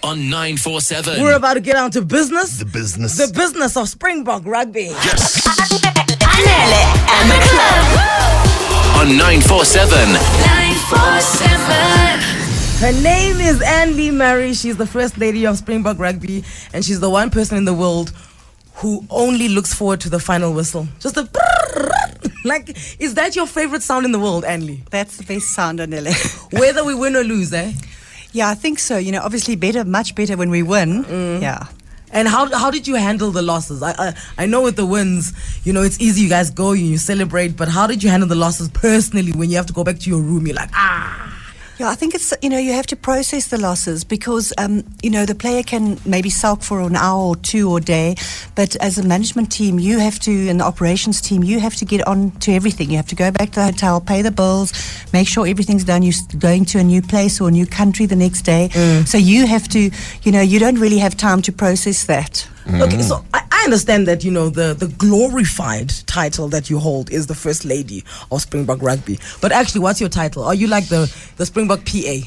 on 947. We're about to get on to business. The business. The business of Springbok rugby. Yes. Anele and the club. On 947. 947. Her name is Annelee Murray. She's the first lady of Springbok rugby, and she's the one person in the world who only looks forward to the final whistle. Just a like, is that your favorite sound in the world, Annelee? That's the best sound, Anele. Whether we win or lose, eh? Yeah, I think so. You know, obviously much better when we win. Yeah. And how did you handle the losses? I know with the wins, you know, it's easy. You guys go, you celebrate. But how did you handle the losses personally when you have to go back to your room? You're like, Yeah, I think it's, you have to process the losses because, the player can maybe sulk for an hour or two or a day, but as a management team, you have to, and the operations team, you have to get on to everything. You have to go back to the hotel, pay the bills, make sure everything's done. You're going to a new place or a new country the next day. So you have to, you don't really have time to process that. Okay, so I understand that, the glorified title that you hold is the First Lady of Springbok Rugby. But actually, what's your title? Are you like the Springbok PA?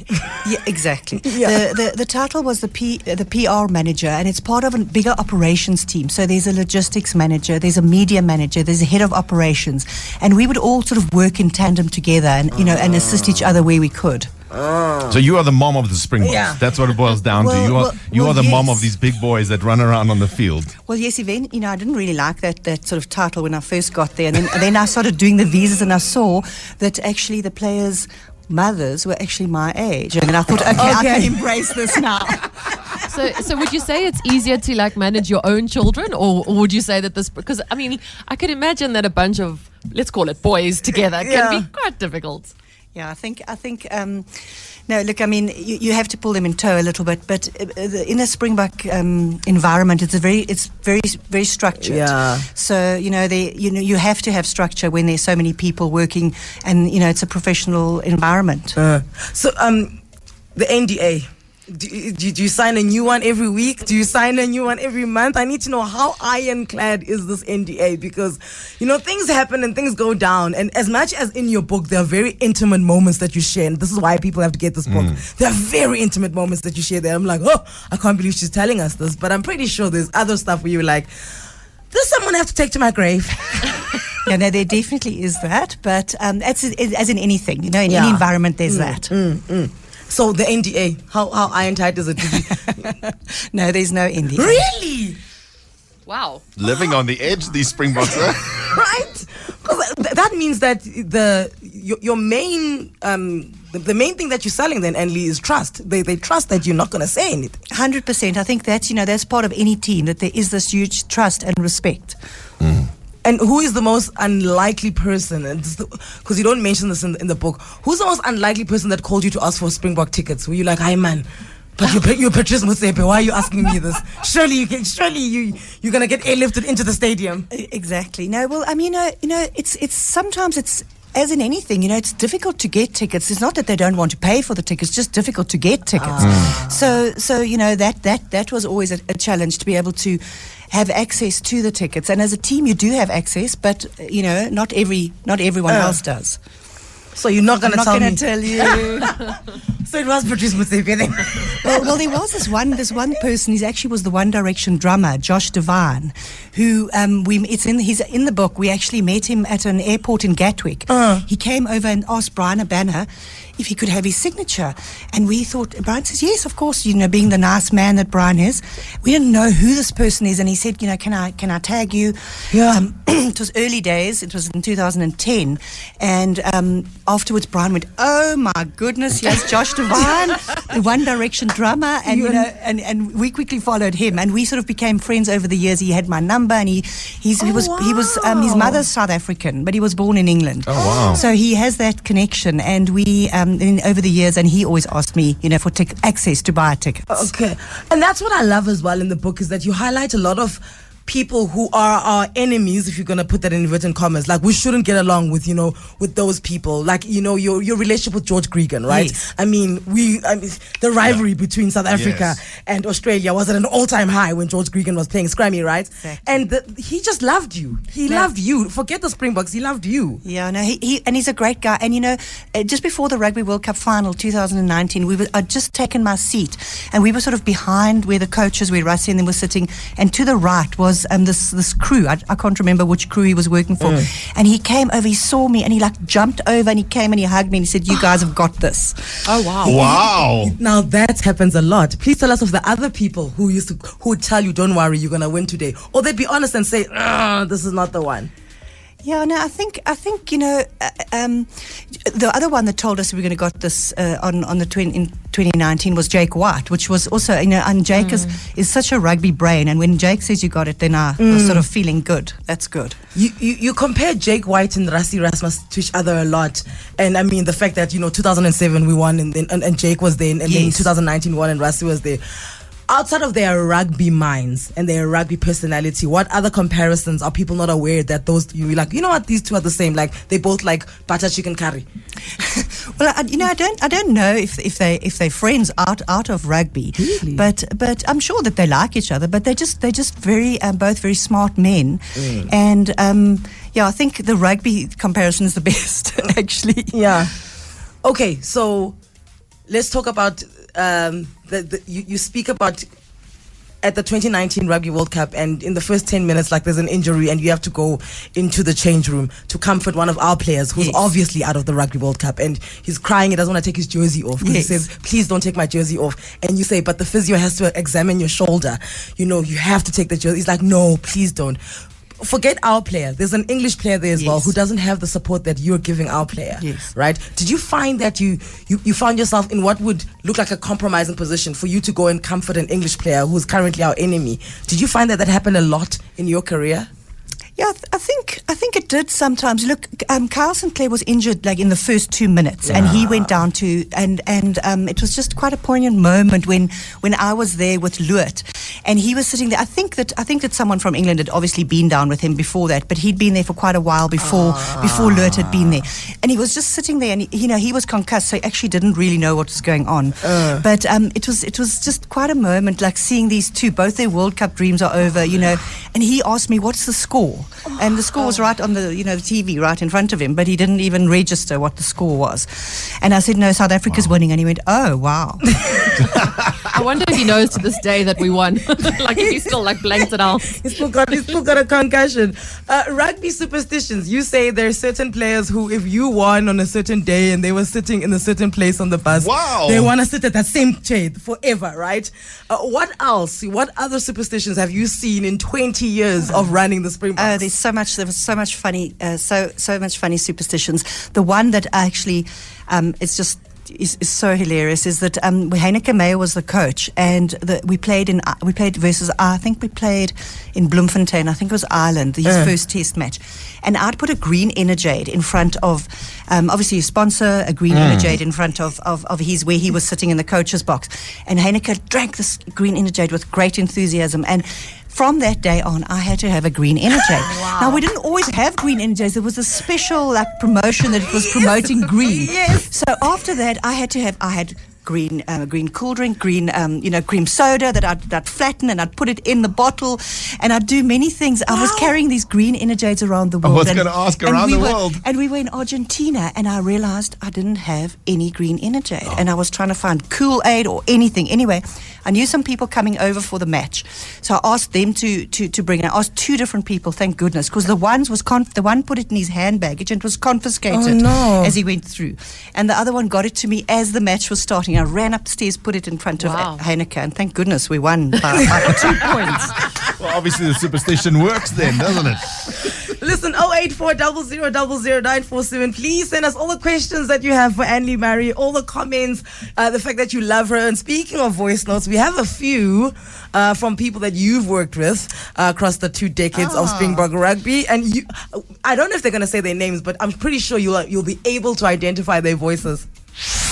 Yeah, exactly. Yeah. The title was the PR manager, and it's part of a bigger operations team. So there's a logistics manager, there's a media manager, there's a head of operations. And we would all sort of work in tandem together and, and assist each other where we could. So you are the mom of the Springboks. Yeah. That's what it boils down to. You are the mom of these big boys that run around on the field. Well, yes, Yvonne, I didn't really like that sort of title when I first got there. And then I started doing the visas and I saw that actually the players' mothers were actually my age. And I thought, okay, I can embrace this now. So would you say it's easier to manage your own children, or would you say that this, because I could imagine that a bunch of, let's call it boys together, can be quite difficult. Yeah, I think. No, look, you have to pull them in tow a little bit, but in a Springbok environment, it's very, very structured. Yeah. So you have to have structure when there's so many people working, and it's a professional environment. The NDA. Do you sign a new one every week? Do you sign a new one every month? I need to know how ironclad is this NDA, because things happen and things go down, and as much as in your book there are very intimate moments that you share, and this is why people have to get this book. There are very intimate moments that you share there. I'm like, oh, I can't believe she's telling us this, but I'm pretty sure there's other stuff where you're like, does someone have to take to my grave? Yeah, no, there definitely is that, but as in anything, in any environment there's that. So the NDA, how iron-tight is it? No, there's no NDA. Really? Wow. Living on the edge, these Springboks. Right? Because that means that your main the main thing that you're selling then, Annelee, is trust. They trust that you're not going to say anything. 100%. I think that's part of any team, that there is this huge trust and respect. And who is the most unlikely person? Because you don't mention this in the book. Who's the most unlikely person that called you to ask for Springbok tickets? Were you like, "Hi, man, but you're Patrice Motsepe. Why are you asking me this? Surely you're gonna get airlifted into the stadium." Exactly. No, well, it's sometimes it's. As in anything, it's difficult to get tickets. It's not that they don't want to pay for the tickets; it's just difficult to get tickets. So that was always a challenge, to be able to have access to the tickets. And as a team, you do have access, but not everyone else does. So you're not going to tell me? I'm not going to tell you. So it was Patrice Motsepe then. Well, there was this one person. He actually was the One Direction drummer, Josh Devine, who he's in the book. We actually met him at an airport in Gatwick. He came over and asked Brian Abana if he could have his signature, and we thought, Brian says yes, of course. Being the nice man that Brian is, we didn't know who this person is, and he said, can I tag you? Yeah. It was early days. It was in 2010, and afterwards Brian went, "Oh my goodness, yes, Josh Devine, the One Direction drummer," and and we quickly followed him, and we sort of became friends over the years. He had my number, and his his mother's South African, but he was born in England. Oh wow! So he has that connection, and we over the years, and he always asked me, for access to buy tickets. Okay, and that's what I love as well in the book, is that you highlight a lot of people who are our enemies, if you're gonna put that in inverted commas, like we shouldn't get along with, with those people. Like, your relationship with George Gregan, right? Yes. I mean, the rivalry between South Africa and Australia was at an all-time high when George Gregan was playing scrummy, right? Exactly. And he just loved you. He loved you. Forget the Springboks. He loved you. Yeah, no, he's a great guy. And just before the Rugby World Cup final 2019, I'd just taken my seat, and we were sort of behind where the coaches, where Rassie and them were sitting, and to the right was this crew. I can't remember which crew he was working for. And he came over, he saw me, and he like jumped over, and he came and he hugged me, and he said, "You guys have got this." Oh, wow. Wow. Now that happens a lot. Please tell us of the other people who would tell you, "Don't worry, you're gonna win today," or they'd be honest and say, "This is not the one." Yeah, no, I think the other one that told us we were going to got this in 2019 was Jake White, which was also, and Jake is such a rugby brain, and when Jake says you got it, then I'm sort of feeling good. That's good. You compare Jake White and Rassie Rasmus to each other a lot, and I mean the fact that 2007 we won, and Jake was there, and then 2019 won, and Rassie was there. Outside of their rugby minds and their rugby personality, what other comparisons are people not aware that those, you're like, what, these two are the same? Like they both like butter chicken curry. Well, I don't know if they're friends out of rugby, really? but I'm sure that they like each other. But they're just very both very smart men, and I think the rugby comparison is the best actually. Yeah. Okay, so let's talk about you speak about at the 2019 Rugby World Cup, and in the first 10 minutes, like there's an injury and you have to go into the change room to comfort one of our players who's obviously out of the Rugby World Cup, and he's crying, he doesn't want to take his jersey off because he says, "Please don't take my jersey off." And you say, "But the physio has to examine your shoulder, you have to take the jersey." He's like, "No, please don't." Forget our player. There's an English player there as well who doesn't have the support that you're giving our player. Yes. Right? Did you find that you found yourself in what would look like a compromising position for you to go and comfort an English player who's currently our enemy? Did you find that happened a lot in your career? Yeah, I think it did sometimes. Look, Kyle Sinclair was injured like in the first 2 minutes, and he went down to and it was just quite a poignant moment when I was there with Luet, and he was sitting there. I think that someone from England had obviously been down with him before that, but he'd been there for quite a while before Luet had been there, and he was just sitting there, and he was concussed, so he actually didn't really know what was going on. But it was just quite a moment, like seeing these two, both their World Cup dreams are over, and he asked me, "What's the score?" And the score was right on the the TV right in front of him, but he didn't even register what the score was. And I said, "No, South Africa's winning." And he went, "Oh, wow." I wonder if he knows to this day that we won. Like if he's still like blanked it out. He's still got a concussion. Rugby superstitions. You say there are certain players who, if you won on a certain day and they were sitting in a certain place on the bus, they want to sit at that same chair forever, right? What else? What other superstitions have you seen in 20 years of running the Springboks? There was so much funny, so much funny superstitions. The one that actually is so hilarious is that Heineke Meyer was the coach, and we played versus, I think we played in Bloemfontein, I think it was Ireland, his first test match, and I'd put a green Energade in front of obviously a sponsor, a green Energade in front of his, where he was sitting in the coach's box, and Heineke drank this green Energade with great enthusiasm, and from that day on, I had to have a green Energade. Wow. Now, we didn't always have green Energades. There was a special promotion that was promoting green. Yes. So after that, I had green cool drink, green cream soda that I'd flatten and I'd put it in the bottle, and I'd do many things. I was carrying these green Energades around the world. I was going to ask, around the world. And we were in Argentina, and I realized I didn't have any green Energade, and I was trying to find Kool-Aid or anything. Anyway, I knew some people coming over for the match, so I asked them to bring it. I asked two different people, thank goodness, because the one put it in his handbag, and it was confiscated as he went through, and the other one got it to me as the match was starting. I ran upstairs, put it in front of Heineke, and thank goodness we won by 2 points. Well, obviously the superstition works then, doesn't it? Listen, 08400000947. Please send us all the questions that you have for Annelee Murray, all the comments, the fact that you love her. And speaking of voice notes, we have a few from people that you've worked with across the 2 decades of Springbok rugby. And I don't know if they're going to say their names, but I'm pretty sure you'll be able to identify their voices.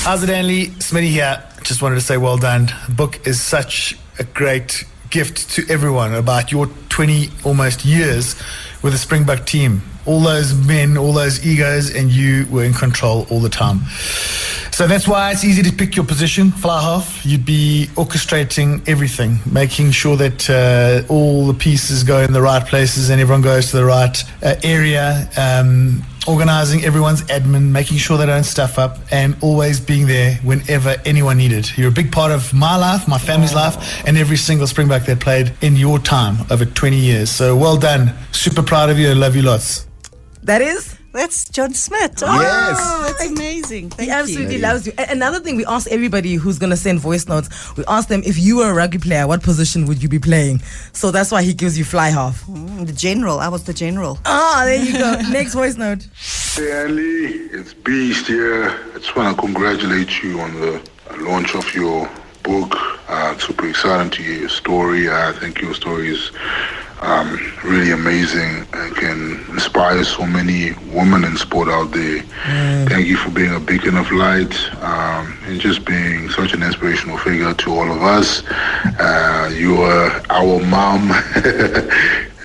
How's it, Annelee? Smitty here. Just wanted to say well done. The book is such a great gift to everyone about your 20 almost years with the Springbok team. All those men, all those egos, and you were in control all the time. So that's why it's easy to pick your position, fly half. You'd be orchestrating everything, making sure that all the pieces go in the right places and everyone goes to the right area, organizing everyone's admin, making sure they don't stuff up, and always being there whenever anyone needed. You're a big part of my life, my family's life, and every single Springbok that played in your time over 20 years. So well done. Super proud of you and love you lots. That's John Smith. Yes. That's amazing. Thank He you. absolutely loves you. Another thing, we ask everybody who's going to send voice notes, we ask them, if you were a rugby player, what position would you be playing? So that's why he gives you fly half. The general. I was the general. There you go. Next voice note. Hey Annelee, it's Beast here. I just want to congratulate you on the launch of your book. It's super exciting to hear your story. I think your story is really amazing and can inspire so many women in sport out there. Thank you for being a beacon of light and just being such an inspirational figure to all of us. You are our mom.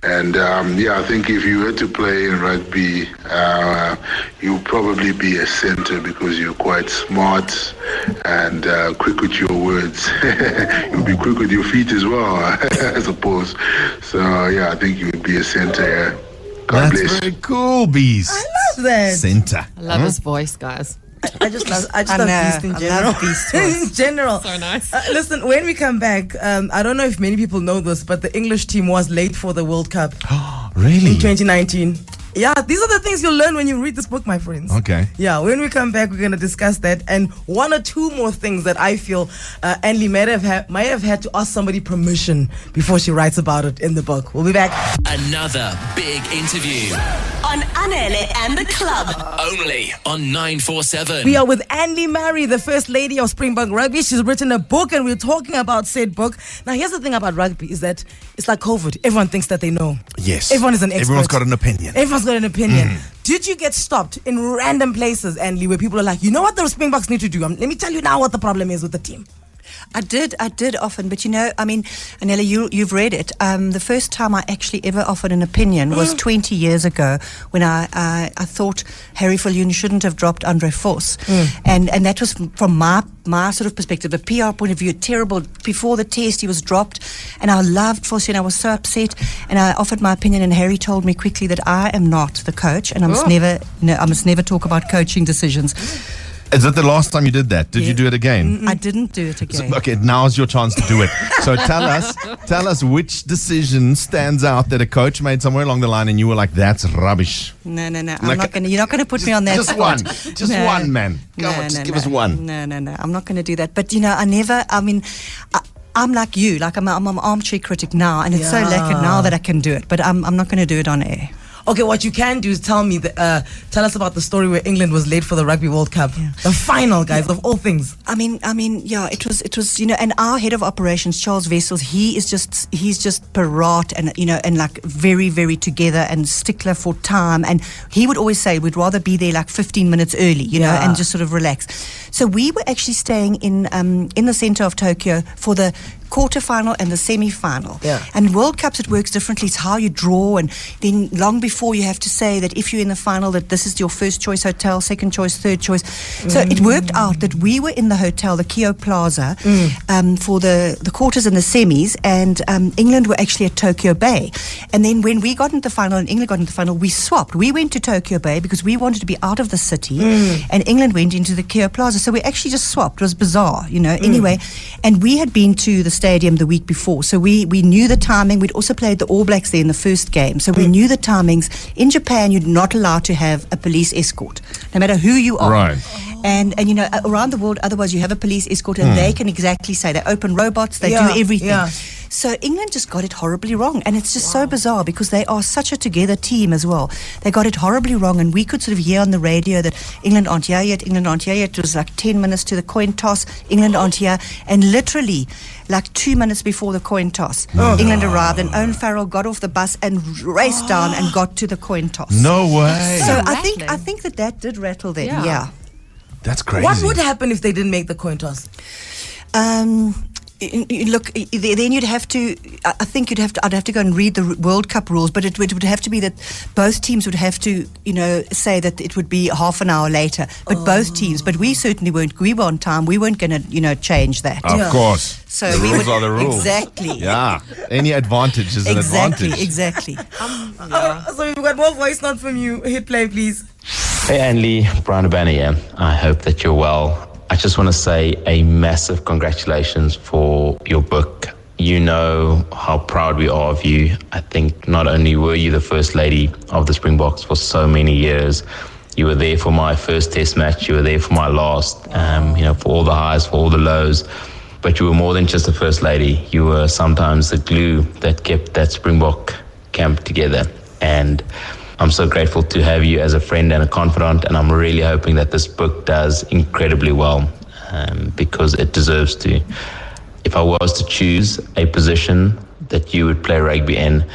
And I think if you had to play in rugby, you'll probably be a center because you're quite smart and quick with your words. You'll be quick with your feet as well, I suppose. So, I think you would be a center. God That's bless. very cool, Beast. I love that. Center. I love his voice, guys. I just love I Beast in know. I general. love Beast In general. So nice. Listen, when we come back, I don't know if many people know this, but the English team was late for the World Cup Really? in 2019. Yeah, these are the things you'll learn when you read this book, my friends. Okay. Yeah, when we come back, we're going to discuss that and one or two more things that I feel Annelee might have had to ask somebody permission before she writes about it in the book. We'll be back. Another big interview. On Anele and the Club. Only on 947. We are with Annelee Murray, the First Lady of Springbok Rugby. She's written a book and we're talking about said book. Now, here's the thing about rugby is that it's like COVID. Everyone thinks that they know. Yes. Everyone is an expert. Everyone's got an opinion. Everyone's got an opinion. Did you get stopped in random places, Annelee, where people are like, you know what the Springboks need to do? Let me tell you now what the problem is with the team. I did often, but Anele, you've read it. The first time I actually ever offered an opinion was 20 years ago when I thought Harry Viljoen shouldn't have dropped Andre Vos. And that was from my sort of perspective, the PR point of view, terrible. Before the test, he was dropped, and I loved Vos, and I was so upset, and I offered my opinion, and Harry told me quickly that I am not the coach, and I must never talk about coaching decisions. Is that the last time you did that? Did you do it again? I didn't do it again. So, okay, now's your chance to do it. So tell us which decision stands out that a coach made somewhere along the line and you were like, that's rubbish. No. You're Like, not going to put me on that Just spot. one. Just one, man. Come on, just give us one. No. I'm not going to do that. But, I'm like you. Like I'm an armchair critic now, and it's so lacquered now that I can do it. But I'm not going to do it on air. Okay, what you can do is tell us about the story where England was late for the Rugby World Cup. Yeah. The final, guys, of all things. It was, and our head of operations, Charles Wessels, he's just parat and like very, very together and stickler for time. And he would always say, we'd rather be there like 15 minutes early, and just sort of relax. So we were actually staying in the center of Tokyo for the quarterfinal and the semi-final. Yeah. And World Cups, it works differently. It's how you draw, and then long before you have to say that if you're in the final, that this is your first choice hotel, second choice, third choice. So it worked out that we were in the hotel, the Kio Plaza, for the quarters and the semis, and England were actually at Tokyo Bay. And then when we got into the final and England got into the final, we swapped. We went to Tokyo Bay because we wanted to be out of the city, and England went into the Kio Plaza. So we actually just swapped. It was bizarre, Anyway, and we had been to the stadium the week before, so we knew the timing. We'd also played the All Blacks there in the first game, so we knew the timings. In Japan, you're not allowed to have a police escort, no matter who you are. Right. And around the world, otherwise you have a police escort, and they can exactly say, they open robots, they do everything. Yeah. So England just got it horribly wrong, and it's just so bizarre because they are such a together team as well. They got it horribly wrong, and we could sort of hear on the radio that England aren't here yet, England aren't here yet. It was like 10 minutes to the coin toss, England aren't here, and literally like 2 minutes before the coin toss, England arrived, and Owen Farrell got off the bus and raced down and got to the coin toss. No way. So I think that did rattle them. Yeah. That's crazy. What would happen if they didn't make the coin toss? Look, then you'd have to. I think I'd have to go and read the World Cup rules, but it would have to be that both teams would have to, say that it would be half an hour later. But both teams. But we certainly weren't. We were on time. We weren't going to, change that. Of course. So the rules are the rules. Exactly. Yeah. Any advantage is an advantage. Exactly. So we've got more voice note from you. Hit play, please. Hey Annelee, Brian Urbana here. I hope that you're well. I just want to say a massive congratulations for your book. You know how proud we are of you. I think not only were you the first lady of the Springboks for so many years, you were there for my first test match, you were there for my last, for all the highs, for all the lows. But you were more than just the first lady. You were sometimes the glue that kept that Springbok camp together. And I'm so grateful to have you as a friend and a confidant, and I'm really hoping that this book does incredibly well, because it deserves to. If I was to choose a position that you would play rugby in,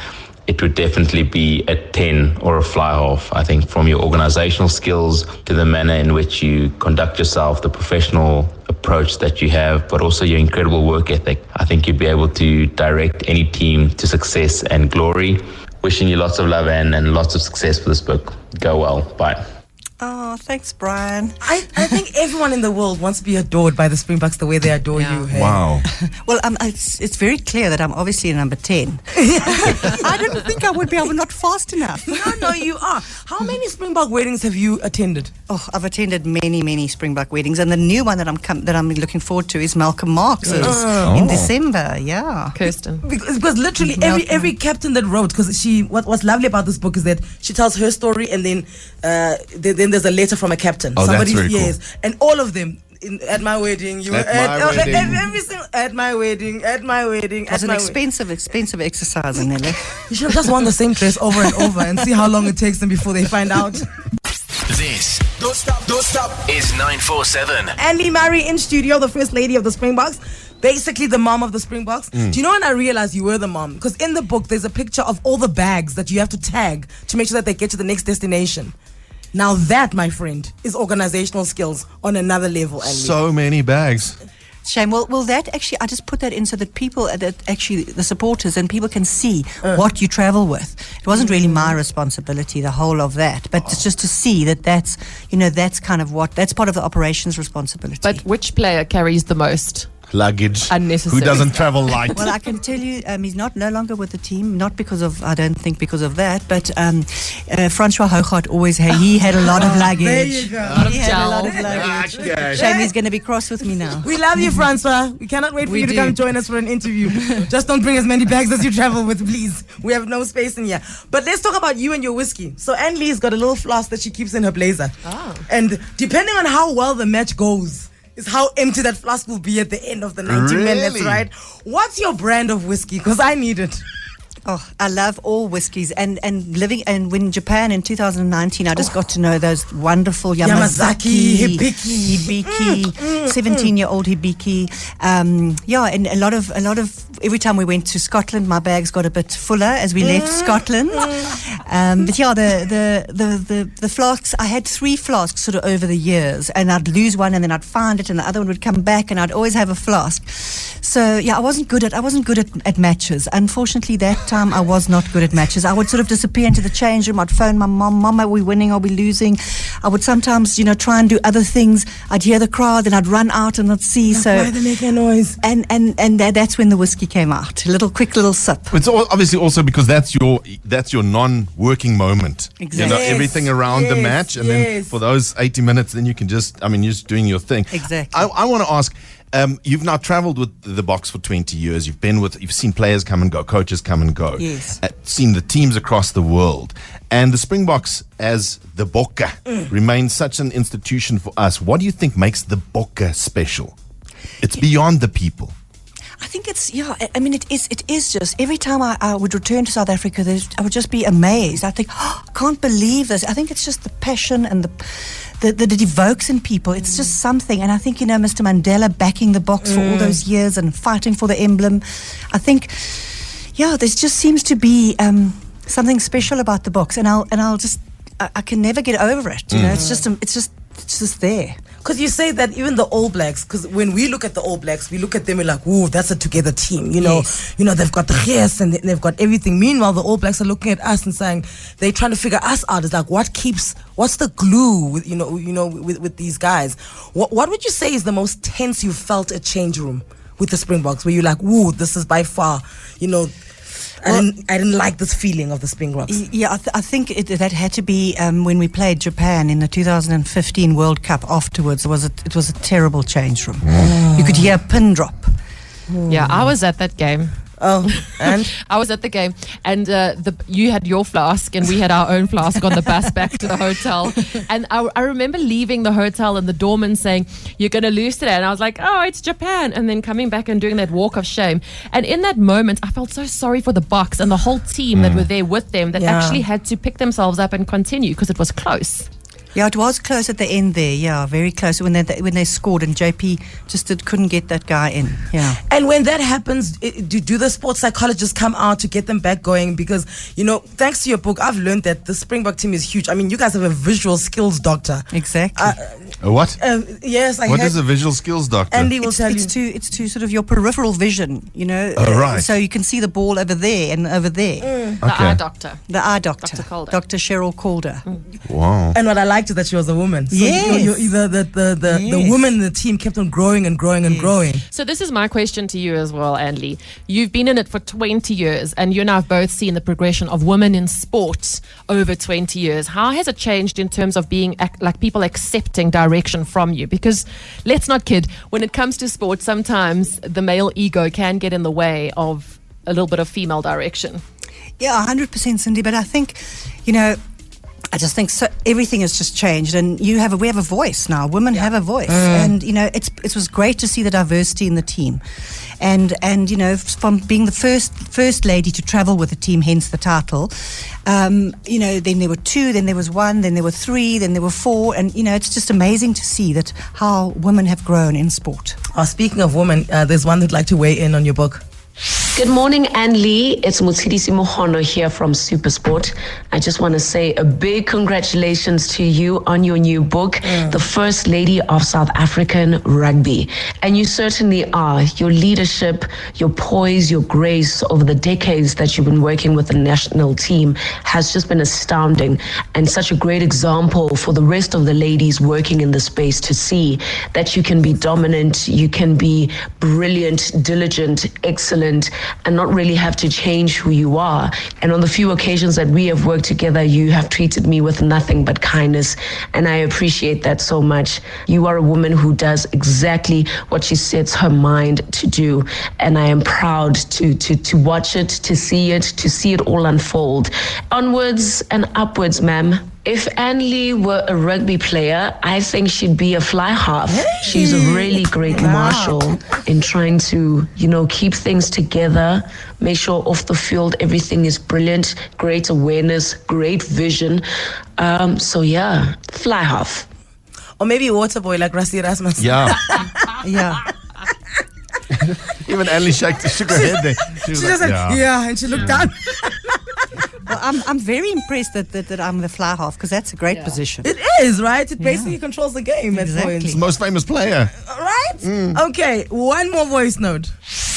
it would definitely be a 10 or a fly half. I think from your organizational skills to the manner in which you conduct yourself, the professional approach that you have, but also your incredible work ethic, I think you'd be able to direct any team to success and glory. Wishing you lots of love and lots of success for this book. Go well. Bye. Oh, thanks, Brian. I think everyone in the world wants to be adored by the Springboks the way they adore you. Hey? Wow. Well, it's very clear that I'm obviously number 10. I didn't think I would be. I was not fast enough. No, you are. How many Springbok weddings have you attended? Oh, I've attended many Springbok weddings, and the new one that I'm looking forward to is Malcolm Marx's in December. Yeah, Kirsten. Because literally every captain that wrote, because what's lovely about this book is that she tells her story, and then there's a letter from a captain. Oh, that's very cool. And all of them. At my wedding, you were at my wedding. It was an expensive exercise, Anele. You should have just worn the same dress over and over and see how long it takes them before they find out. This don't stop is 947. Annelee Murray in studio, the first lady of the Springboks. Basically the mom of the Springboks. Do you know when I realized you were the mom? Because in the book there's a picture of all the bags that you have to tag to make sure that they get to the next destination. Now that, my friend, is organizational skills on another level. Annelee. So many bags. Shame. Well, that actually, I just put that in so that people, the supporters and people can see what you travel with. It wasn't really my responsibility, the whole of that, but it's just to see that's kind of that's part of the operations responsibility. But which player carries the most luggage? Unnecessary. Who doesn't travel light? Well, I can tell you, he's no longer with the team, not because of, I don't think because of that, but Francois Hougaard always he had a lot of luggage. There you go. He had a lot of luggage. Okay. Shame he's going to be cross with me now. We love you, Francois. We cannot wait for you to come join us for an interview. Just don't bring as many bags as you travel with, please. We have no space in here. But let's talk about you and your whiskey. So Annelee's got a little flask that she keeps in her blazer. Oh. And depending on how well the match goes, is how empty that flask will be at the end of the 90 minutes, right? What's your brand of whiskey? Because I need it. Oh, I love all whiskies and living and when Japan in 2019 I just got to know those wonderful Yamazaki, Hibiki, 17-year-old Hibiki. And a lot of every time we went to Scotland my bags got a bit fuller as we left Scotland. But yeah, the flasks, I had 3 flasks sort of over the years, and I'd lose one and then I'd find it and the other one would come back and I'd always have a flask. So yeah, I wasn't good at matches. Unfortunately, that time I was not good at matches. I would sort of disappear into the change room. I'd phone my mom, are we winning? Are we losing? I would sometimes, try and do other things. I'd hear the crowd and I'd run out and I'd see. Why are they making a noise? And that's when the whiskey came out. A quick little sip. It's obviously also because that's your non-working moment. Exactly. Everything around the match, and then for those 80 minutes, then you can you're just doing your thing. Exactly. I want to ask. You've now traveled with the Boks for 20 years. You've seen players come and go, coaches come and go. Yes. Seen the teams across the world. And the Springboks as the Bokke remains such an institution for us. What do you think makes the Bokke special? It's beyond the people. I think it is just every time I would return to South Africa, I would just be amazed. I think, I can't believe this. I think it's just the passion and that it evokes in people. It's just something. And I think, Mr. Mandela backing the Boks for all those years and fighting for the emblem. I think, there just seems to be something special about the Boks. And I can never get over it. It's just there. Because you say that even the All Blacks, because when we look at the All Blacks, we look at them and like, ooh, that's a together team. You know, they've got the yes and they've got everything. Meanwhile, the All Blacks are looking at us and saying they're trying to figure us out. It's like, what's the glue with with these guys? What would you say is the most tense you felt at change room with the Springboks, where you're like, ooh, this is by far, I didn't like this feeling of the Springboks. Yeah, I think that had to be when we played Japan in the 2015 World Cup. Afterwards, it was a terrible change room. You could hear a pin drop. Yeah, I was at that game. Oh, and I was at the game, and you had your flask, and we had our own flask on the bus back to the hotel. And I remember leaving the hotel and the doorman saying, "You're going to lose today," and I was like, "Oh, it's Japan," and then coming back and doing that walk of shame. And in that moment, I felt so sorry for the Boks and the whole team that were there with them that actually had to pick themselves up and continue because it was close. Yeah, it was close at the end there. Yeah, very close when they scored, and JP just couldn't get that guy in. Yeah. And when that happens, do the sports psychologists come out to get them back going? Because thanks to your book, I've learned that the Springbok team is huge. I mean, you guys have a visual skills doctor. Exactly. What? Yes, What is a visual skills doctor? Andy will tell you. It's to sort of your peripheral vision, Oh, right. So you can see the ball over there and over there. The eye doctor. The eye doctor. Dr. Calder. Dr. Cheryl Calder. Wow. And what I liked is that she was a woman. So Yes. the woman in the team kept on growing and growing and growing. So this is my question to you as well, Annelee. You've been in it for 20 years, and you and I have both seen the progression of women in sport over 20 years. How has it changed in terms of being like people accepting direction from you? Because let's not kid, when it comes to sport, sometimes the male ego can get in the way of a little bit of female direction. Yeah, 100%, Cindy. But I think, I just think everything has just changed, and we have a voice now. Women have a voice, and it was great to see the diversity in the team, and from being the first lady to travel with the team, hence the title. Then there were 2, then there was 1, then there were 3, then there were 4, and it's just amazing to see that how women have grown in sport. Speaking of women, there's one who'd like to weigh in on your book. Good morning, Annelee. It's Mutsidisi Mohono here from Supersport. I just want to say a big congratulations to you on your new book, The First Lady of South African Rugby. And you certainly are. Your leadership, your poise, your grace over the decades that you've been working with the national team has just been astounding, and such a great example for the rest of the ladies working in the space to see that you can be dominant, you can be brilliant, diligent, excellent, and not really have to change who you are. And on the few occasions that we have worked together, you have treated me with nothing but kindness, and I appreciate that so much. You are a woman who does exactly what she sets her mind to do, and I am proud to watch it, to see it all unfold. Onwards and upwards, ma'am. If Annelee were a rugby player, I think she'd be a fly half. She's a really great marshal in trying to, keep things together, make sure off the field everything is brilliant, great awareness, great vision. Fly half. Or maybe a water boy like Rassie Erasmus. Yeah. Yeah. Even Annelee shook her head there. She was She just like, said, yeah, and she looked down. Well, I'm very impressed that I'm the fly half, because that's a great position. It is, right? It basically controls the game at Exactly. points. the most famous player. Right? Okay, one more voice note.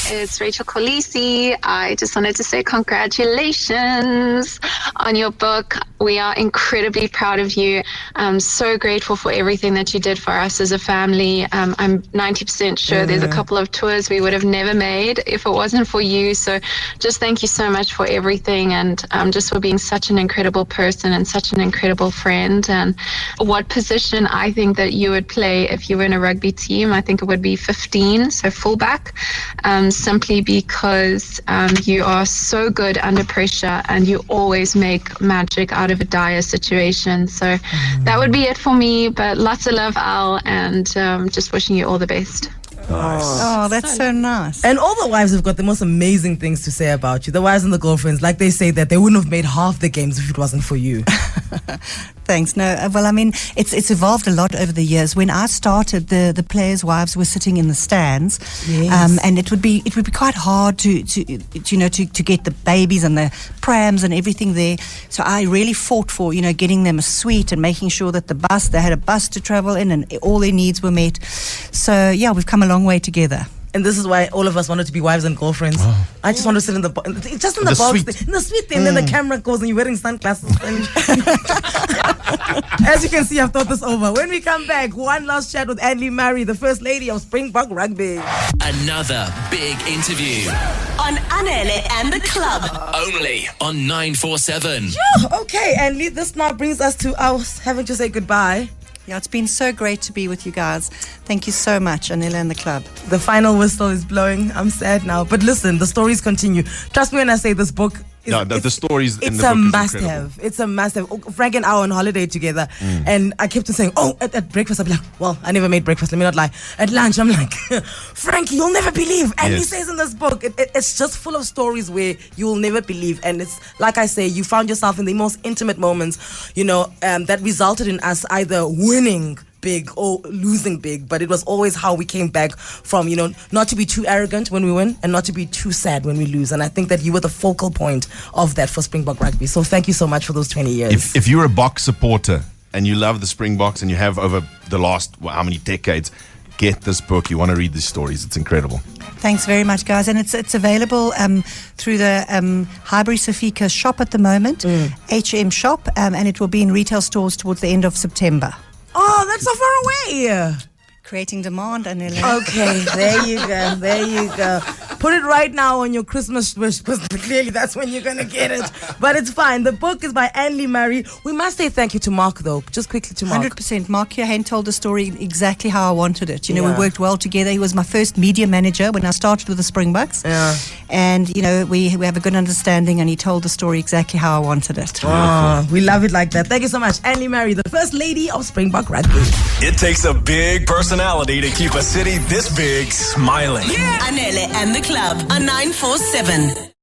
It's Rachel Colisi. I just wanted to say congratulations on your book. We are incredibly proud of you. I'm so grateful for everything that you did for us as a family. I'm 90% sure there's a couple of tours we would have never made if it wasn't for you. So just thank you so much for everything, and just for being such an incredible person and such an incredible friend. And what position I think that you would play if you were in a rugby team, I think it would be 15, so fullback. Simply because you are so good under pressure, and you always make magic out of a dire situation. So that would be it for me, but lots of love, Al, and just wishing you all the best. Nice. Oh, that's so nice. And all the wives have got the most amazing things to say about you. The wives and the girlfriends, like they say that they wouldn't have made half the games if it wasn't for you. Thanks. No, well, I mean, it's evolved a lot over the years. When I started, the players' wives were sitting in the stands, and it would be quite hard to get the babies and the prams and everything there. So I really fought for getting them a suite and making sure that they had a bus to travel in and all their needs were met. So yeah, we've come a long way together. And this is why all of us wanted to be wives and girlfriends. Oh. I just want to sit in the box, just in the box, in the suite, and then the camera goes and you're wearing sunglasses. As you can see, I've thought this over. When we come back, one last chat with Anele, the First Lady of Springbok Rugby. Another big interview On Anele and the Club. only on 947. Okay, Anele, this now brings us to us having to say goodbye. Yeah, it's been so great to be with you guys. Thank you so much, Anele and the Club. The final whistle is blowing. I'm sad now. But listen, the stories continue. Trust me when I say this book the stories in the book is it's a must incredible. have. It's a must have. Frank and I were on holiday together, and I kept on saying, at breakfast, I'd be like, well, I never made breakfast, let me not lie. At lunch, I'm like, Frankie, you'll never believe. And he says in this book, it's just full of stories where you'll never believe. And it's, like I say, you found yourself in the most intimate moments, that resulted in us either winning big or losing big, but it was always how we came back from, not to be too arrogant when we win and not to be too sad when we lose. And I think that you were the focal point of that for Springbok Rugby. So thank you so much for those 20 years. If you're a Boks supporter and you love the Springboks and you have over the last, how many decades, get this book. You want to read these stories. It's incredible. Thanks very much, guys. And it's available through the Highbury Safika shop at the moment, HM shop, and it will be in retail stores towards the end of September. Oh, that's so far away. Creating demand, Anele. Okay, there you go. Put it right now on your Christmas wish, because clearly that's when you're going to get it. But it's fine. The book is by Anele. We must say thank you to Mark, though. Just quickly to Mark. 100%. Mark Johan told the story exactly how I wanted it. We worked well together. He was my first media manager when I started with the Springboks. Yeah. And, we have a good understanding, and he told the story exactly how I wanted it. Oh, we love it like that. Thank you so much, Anele, the First Lady of Springbok Rugby. It takes a big personality to keep a city this big smiling. Anele and the Club on 947.